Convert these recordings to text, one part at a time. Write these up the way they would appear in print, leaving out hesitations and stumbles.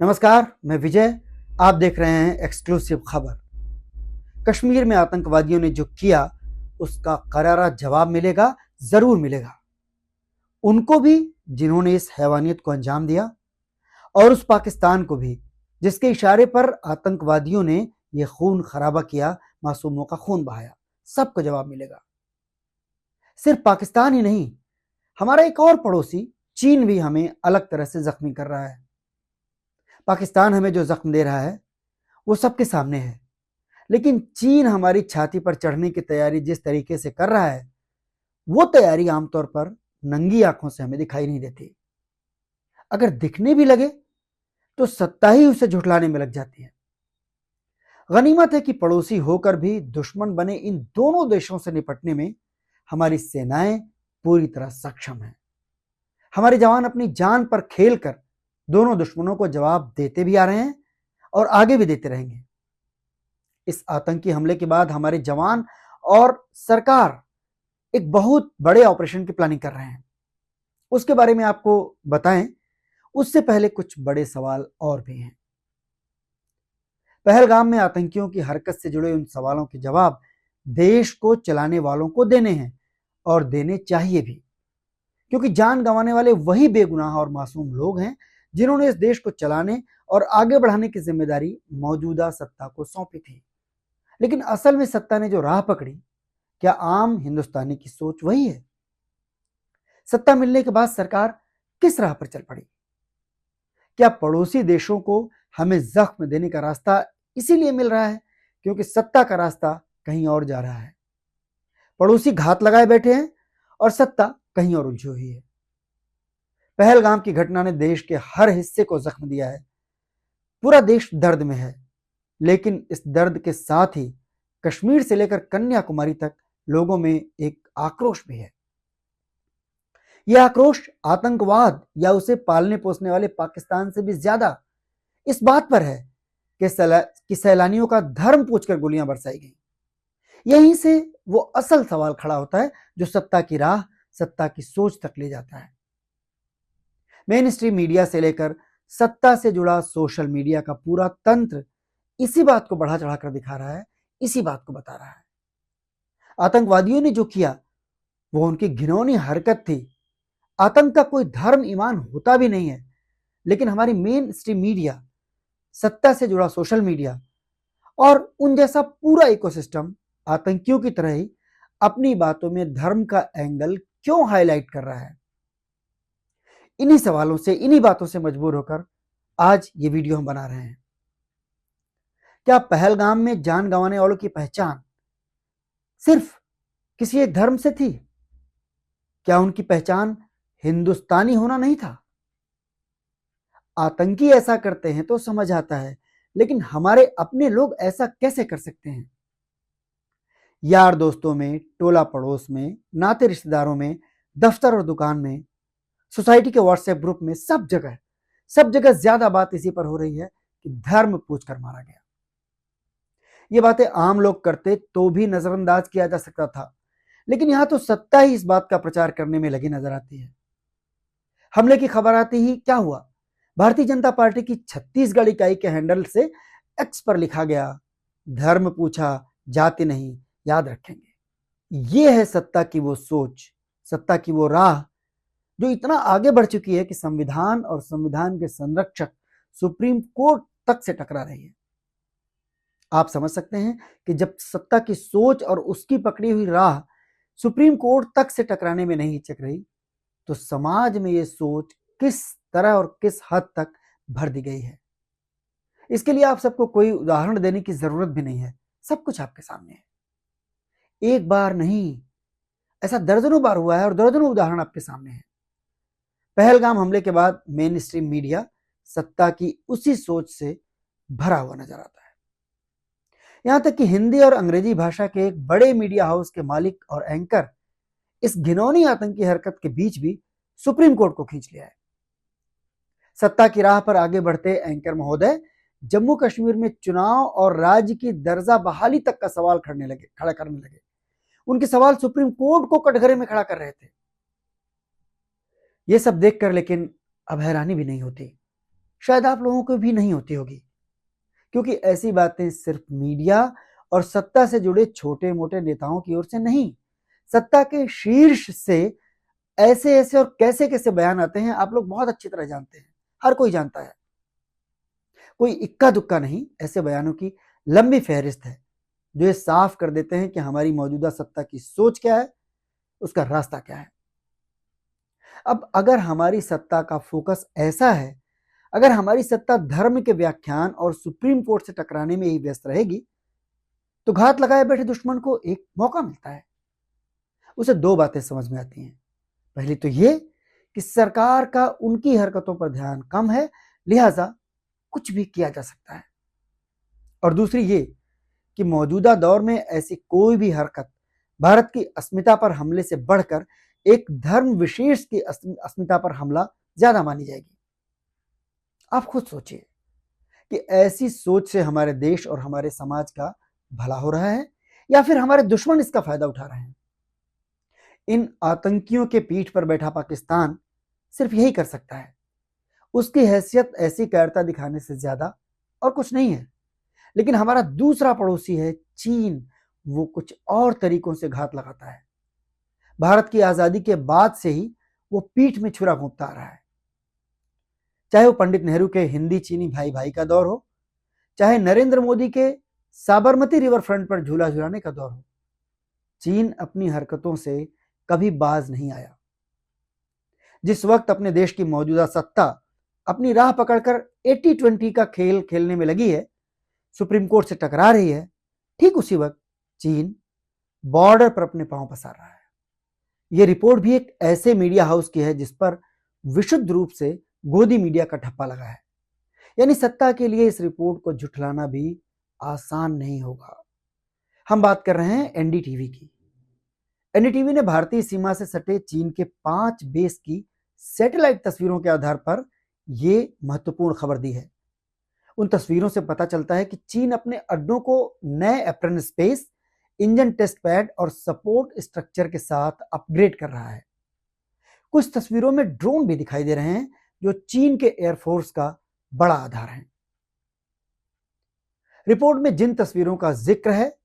नमस्कार, मैं विजय। आप देख रहे हैं एक्सक्लूसिव खबर। कश्मीर में आतंकवादियों ने जो किया उसका करारा जवाब मिलेगा, जरूर मिलेगा। उनको भी जिन्होंने इस हैवानियत को अंजाम दिया, और उस पाकिस्तान को भी जिसके इशारे पर आतंकवादियों ने यह खून खराबा किया, मासूमों का खून बहाया। सबको जवाब मिलेगा। सिर्फ पाकिस्तान ही नहीं, हमारा एक और पड़ोसी चीन भी हमें अलग तरह से जख्मी कर रहा है। पाकिस्तान हमें जो जख्म दे रहा है वो सबके सामने है, लेकिन चीन हमारी छाती पर चढ़ने की तैयारी जिस तरीके से कर रहा है, वो तैयारी आमतौर पर नंगी आंखों से हमें दिखाई नहीं देती। अगर दिखने भी लगे तो सत्ता ही उसे झुठलाने में लग जाती है। गनीमत है कि पड़ोसी होकर भी दुश्मन बने इन दोनों देशों से निपटने में हमारी सेनाएं पूरी तरह सक्षम हैं। हमारे जवान अपनी जान पर खेलकर दोनों दुश्मनों को जवाब देते भी आ रहे हैं और आगे भी देते रहेंगे। इस आतंकी हमले के बाद हमारे जवान और सरकार एक बहुत बड़े ऑपरेशन की प्लानिंग कर रहे हैं। उसके बारे में आपको बताएं, उससे पहले कुछ बड़े सवाल और भी हैं। पहलगाम में आतंकियों की हरकत से जुड़े उन सवालों के जवाब देश को चलाने वालों को देने हैं, और देने चाहिए भी, क्योंकि जान गंवाने वाले वही बेगुनाह और मासूम लोग हैं जिन्होंने इस देश को चलाने और आगे बढ़ाने की जिम्मेदारी मौजूदा सत्ता को सौंपी थी। लेकिन असल में सत्ता ने जो राह पकड़ी, क्या आम हिंदुस्तानी की सोच वही है? सत्ता मिलने के बाद सरकार किस राह पर चल पड़ी? क्या पड़ोसी देशों को हमें जख्म देने का रास्ता इसीलिए मिल रहा है क्योंकि सत्ता का रास्ता कहीं और जा रहा है? पड़ोसी घात लगाए बैठे हैं और सत्ता कहीं और उलझी हुई है। पहलगाम की घटना ने देश के हर हिस्से को जख्म दिया है। पूरा देश दर्द में है, लेकिन इस दर्द के साथ ही कश्मीर से लेकर कन्याकुमारी तक लोगों में एक आक्रोश भी है। यह आक्रोश आतंकवाद या उसे पालने पोसने वाले पाकिस्तान से भी ज्यादा इस बात पर है कि सैलानियों का धर्म पूछकर गोलियां बरसाई गई। यहीं से वो असल सवाल खड़ा होता है जो सत्ता की राह, सत्ता की सोच तक ले जाता है। मेन स्ट्रीम मीडिया से लेकर सत्ता से जुड़ा सोशल मीडिया का पूरा तंत्र इसी बात को बढ़ा चढ़ाकर दिखा रहा है, इसी बात को बता रहा है। आतंकवादियों ने जो किया वो उनकी घिनौनी हरकत थी। आतंक का कोई धर्म ईमान होता भी नहीं है, लेकिन हमारी मेन स्ट्रीम मीडिया, सत्ता से जुड़ा सोशल मीडिया और उन जैसा पूरा इकोसिस्टम आतंकियों की तरह ही अपनी बातों में धर्म का एंगल क्यों हाईलाइट कर रहा है? इन्हीं सवालों से, इन्हीं बातों से मजबूर होकर आज ये वीडियो हम बना रहे हैं। क्या पहलगाम में जान गंवाने वालों की पहचान सिर्फ किसी एक धर्म से थी? क्या उनकी पहचान हिंदुस्तानी होना नहीं था? आतंकी ऐसा करते हैं तो समझ आता है, लेकिन हमारे अपने लोग ऐसा कैसे कर सकते हैं? यार दोस्तों में, टोला पड़ोस में, नाते रिश्तेदारों में, दफ्तर और दुकान में, सोसाइटी के व्हाट्सएप ग्रुप में, सब जगह ज्यादा बात इसी पर हो रही है कि धर्म पूछकर मारा गया। ये बातें आम लोग करते तो भी नजरअंदाज किया जा सकता था, लेकिन यहां तो सत्ता ही इस बात का प्रचार करने में लगी नजर आती है। हमले की खबर आती ही क्या हुआ? भारतीय जनता पार्टी की छत्तीसगढ़ इकाई के हैंडल से एक्स पर लिखा गया, धर्म पूछा जाति नहीं, याद रखेंगे। ये है सत्ता की वो सोच, सत्ता की वो राह जो इतना आगे बढ़ चुकी है कि संविधान और संविधान के संरक्षक सुप्रीम कोर्ट तक से टकरा रही है। आप समझ सकते हैं कि जब सत्ता की सोच और उसकी पकड़ी हुई राह सुप्रीम कोर्ट तक से टकराने में नहीं हिचक रही, तो समाज में ये सोच किस तरह और किस हद तक भर दी गई है। इसके लिए आप सबको कोई उदाहरण देने की जरूरत भी नहीं है, सब कुछ आपके सामने है। एक बार नहीं, ऐसा दर्जनों बार हुआ है और दर्जनों उदाहरण आपके सामने हैं। पहलगाम हमले के बाद मेन स्ट्रीम मीडिया सत्ता की उसी सोच से भरा हुआ नजर आता है। यहां तक कि हिंदी और अंग्रेजी भाषा के एक बड़े मीडिया हाउस के मालिक और एंकर इस घिनौनी आतंकी हरकत के बीच भी सुप्रीम कोर्ट को खींच लिया है। सत्ता की राह पर आगे बढ़ते एंकर महोदय जम्मू कश्मीर में चुनाव और राज्य की दर्जा बहाली तक का सवाल खड़ा करने लगे। उनके सवाल सुप्रीम कोर्ट को कटघरे में खड़ा कर रहे थे। यह सब देखकर लेकिन अब हैरानी भी नहीं होती, शायद आप लोगों को भी नहीं होती होगी, क्योंकि ऐसी बातें सिर्फ मीडिया और सत्ता से जुड़े छोटे मोटे नेताओं की ओर से नहीं, सत्ता के शीर्ष से ऐसे ऐसे और कैसे कैसे बयान आते हैं, आप लोग बहुत अच्छी तरह जानते हैं, हर कोई जानता है। कोई इक्का दुक्का नहीं, ऐसे बयानों की लंबी फहरिस्त है जो ये साफ कर देते हैं कि हमारी मौजूदा सत्ता की सोच क्या है, उसका रास्ता क्या है। अब अगर हमारी सत्ता का फोकस ऐसा है, अगर हमारी सत्ता धर्म के व्याख्यान और सुप्रीम कोर्ट से टकराने में ही व्यस्त रहेगी, तो घात लगाए बैठे दुश्मन को एक मौका मिलता है। उसे दो बातें समझ में आती हैं। पहली तो ये कि सरकार का उनकी हरकतों पर ध्यान कम है, लिहाजा कुछ भी किया जा सकता है। और दूसरी ये कि मौजूदा दौर में ऐसी कोई भी हरकत भारत की अस्मिता पर हमले से बढ़कर एक धर्म विशेष की अस्मिता पर हमला ज्यादा मानी जाएगी। आप खुद सोचिए कि ऐसी सोच से हमारे देश और हमारे समाज का भला हो रहा है या फिर हमारे दुश्मन इसका फायदा उठा रहे हैं। इन आतंकियों के पीठ पर बैठा पाकिस्तान सिर्फ यही कर सकता है। उसकी हैसियत ऐसी कायरता दिखाने से ज्यादा और कुछ नहीं है। लेकिन हमारा दूसरा पड़ोसी है चीन, वो कुछ और तरीकों से घात लगाता है। भारत की आजादी के बाद से ही वो पीठ में छुरा घोंपता आ रहा है। चाहे वो पंडित नेहरू के हिंदी चीनी भाई भाई का दौर हो, चाहे नरेंद्र मोदी के साबरमती रिवर फ्रंट पर झूला झुलाने का दौर हो, चीन अपनी हरकतों से कभी बाज नहीं आया। जिस वक्त अपने देश की मौजूदा सत्ता अपनी राह पकड़कर 80-20 का खेल खेलने में लगी है, सुप्रीम कोर्ट से टकरा रही है, ठीक उसी वक्त चीन बॉर्डर पर अपने पांव पसार रहा है। यह रिपोर्ट भी एक ऐसे मीडिया हाउस की है जिस पर विशुद्ध रूप से गोदी मीडिया का ठप्पा लगा है। यानी सत्ता के लिए इस रिपोर्ट को झुठलाना भी आसान नहीं होगा। हम बात कर रहे हैं एनडीटीवी की। एनडीटीवी ने भारतीय सीमा से सटे चीन के 5 बेस की सैटेलाइट तस्वीरों के आधार पर यह महत्वपूर्ण खबर दी है। उन तस्वीरों से पता चलता है कि चीन अपने अड्डों को नए अप्रैन स्पेस, इंजन टेस्ट पैड और सपोर्ट स्ट्रक्चर के साथ अपग्रेड कर रहा है। कुछ तस्वीरों में ड्रोन भी दिखाई दे रहे हैं जो चीन के एयरफोर्स का बड़ा आधार है। रिपोर्ट में जिन तस्वीरों का जिक्र है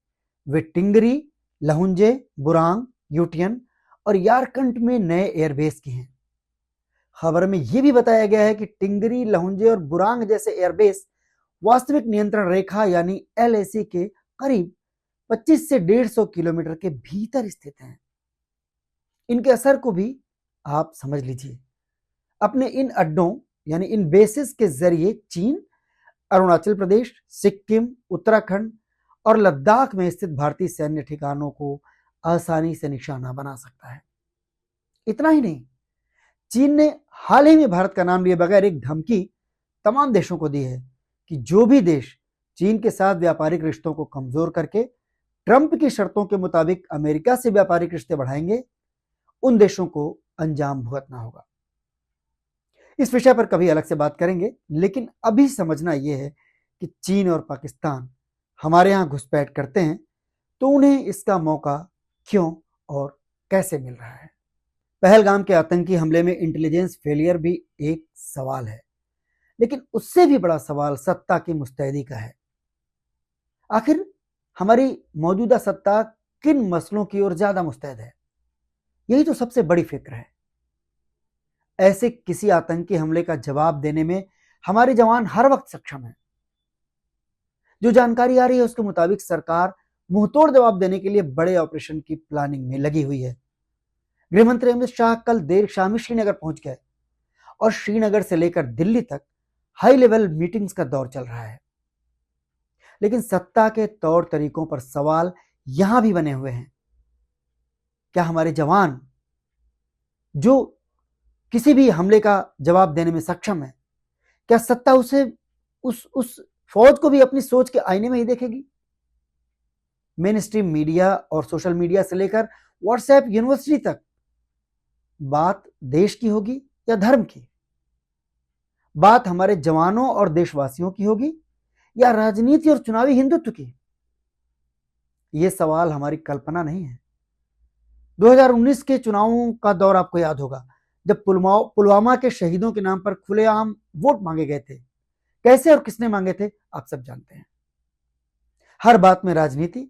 वे टिंगरी, लहुंजे, बुरांग, यूटियन और यारकंट में नए एयरबेस की हैं। खबर में यह भी बताया गया है कि टिंगरी, लहुंजे और बुरांग जैसे एयरबेस वास्तविक नियंत्रण रेखा यानी एलएसी के करीब 25 से 150 किलोमीटर के भीतर स्थित हैं। इनके असर को भी आप समझ लीजिए। अपने इन अड्डों यानी इन बेसिस के जरिए चीन अरुणाचल प्रदेश, सिक्किम, उत्तराखंड और लद्दाख में स्थित भारतीय सैन्य ठिकानों को आसानी से निशाना बना सकता है। इतना ही नहीं, चीन ने हाल ही में भारत का नाम लिए बगैर एक धमकी तमाम देशों को दी है कि जो भी देश चीन के साथ व्यापारिक रिश्तों को कमजोर करके ट्रंप की शर्तों के मुताबिक अमेरिका से व्यापारिक रिश्ते बढ़ाएंगे, उन देशों को अंजाम भुगतना होगा। इस विषय पर कभी अलग से बात करेंगे, लेकिन अभी समझना यह है कि चीन और पाकिस्तान हमारे यहां घुसपैठ करते हैं तो उन्हें इसका मौका क्यों और कैसे मिल रहा है। पहलगाम के आतंकी हमले में इंटेलिजेंस फेलियर भी एक सवाल है, लेकिन उससे भी बड़ा सवाल सत्ता की मुस्तैदी का है। आखिर हमारी मौजूदा सत्ता किन मसलों की ओर ज्यादा मुस्तैद है, यही तो सबसे बड़ी फिक्र है। ऐसे किसी आतंकी हमले का जवाब देने में हमारे जवान हर वक्त सक्षम हैं। जो जानकारी आ रही है उसके मुताबिक सरकार मुंहतोड़ जवाब देने के लिए बड़े ऑपरेशन की प्लानिंग में लगी हुई है। गृहमंत्री अमित शाह कल देर शाम श्रीनगर पहुंच गए और श्रीनगर से लेकर दिल्ली तक हाई लेवल मीटिंग्स का दौर चल रहा है। लेकिन सत्ता के तौर तरीकों पर सवाल यहां भी बने हुए हैं। क्या हमारे जवान जो किसी भी हमले का जवाब देने में सक्षम है, क्या सत्ता उसे उस फौज को भी अपनी सोच के आईने में ही देखेगी? मेन स्ट्रीम मीडिया और सोशल मीडिया से लेकर व्हाट्सएप यूनिवर्सिटी तक बात देश की होगी या धर्म की? बात हमारे जवानों और देशवासियों की होगी या राजनीति और चुनावी हिंदुत्व की? यह सवाल हमारी कल्पना नहीं है। 2019 के चुनावों का दौर आपको याद होगा, जब पुलवामा के शहीदों के नाम पर खुलेआम वोट मांगे गए थे। कैसे और किसने मांगे थे आप सब जानते हैं। हर बात में राजनीति,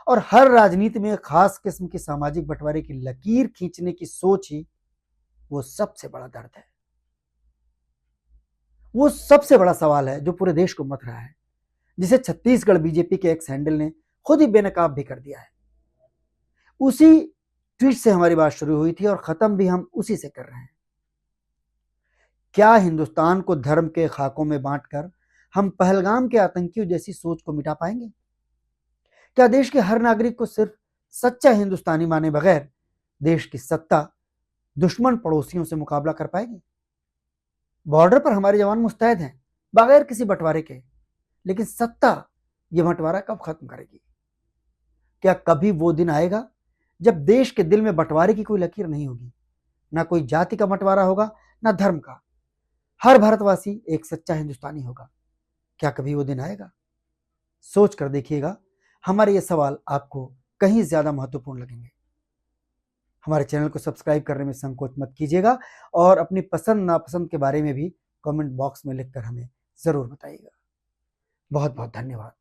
और हर राजनीति में खास किस्म की सामाजिक बंटवारे की लकीर खींचने की सोच ही वो सबसे बड़ा दर्द है। वो सबसे बड़ा सवाल है जो पूरे देश को मथ रहा है, जिसे छत्तीसगढ़ बीजेपी के एक्स हैंडल ने खुद ही बेनकाब भी कर दिया है। उसी ट्वीट से हमारी बात शुरू हुई थी और खत्म भी हम उसी से कर रहे हैं। क्या हिंदुस्तान को धर्म के खाकों में बांटकर हम पहलगाम के आतंकियों जैसी सोच को मिटा पाएंगे? क्या देश के हर नागरिक को सिर्फ सच्चा हिंदुस्तानी माने बगैर देश की सत्ता दुश्मन पड़ोसियों से मुकाबला कर पाएगी? बॉर्डर पर हमारे जवान मुस्तैद हैं बगैर किसी बंटवारे के, लेकिन सत्ता ये बंटवारा कब खत्म करेगी? क्या कभी वो दिन आएगा जब देश के दिल में बंटवारे की कोई लकीर नहीं होगी? ना कोई जाति का बंटवारा होगा, ना धर्म का। हर भारतवासी एक सच्चा हिंदुस्तानी होगा। क्या कभी वो दिन आएगा? सोच कर देखिएगा, हमारे ये सवाल आपको कहीं ज्यादा महत्वपूर्ण लगेंगे। हमारे चैनल को सब्सक्राइब करने में संकोच मत कीजिएगा और अपनी पसंद नापसंद के बारे में भी कमेंट बॉक्स में लिखकर हमें जरूर बताइएगा। बहुत बहुत धन्यवाद।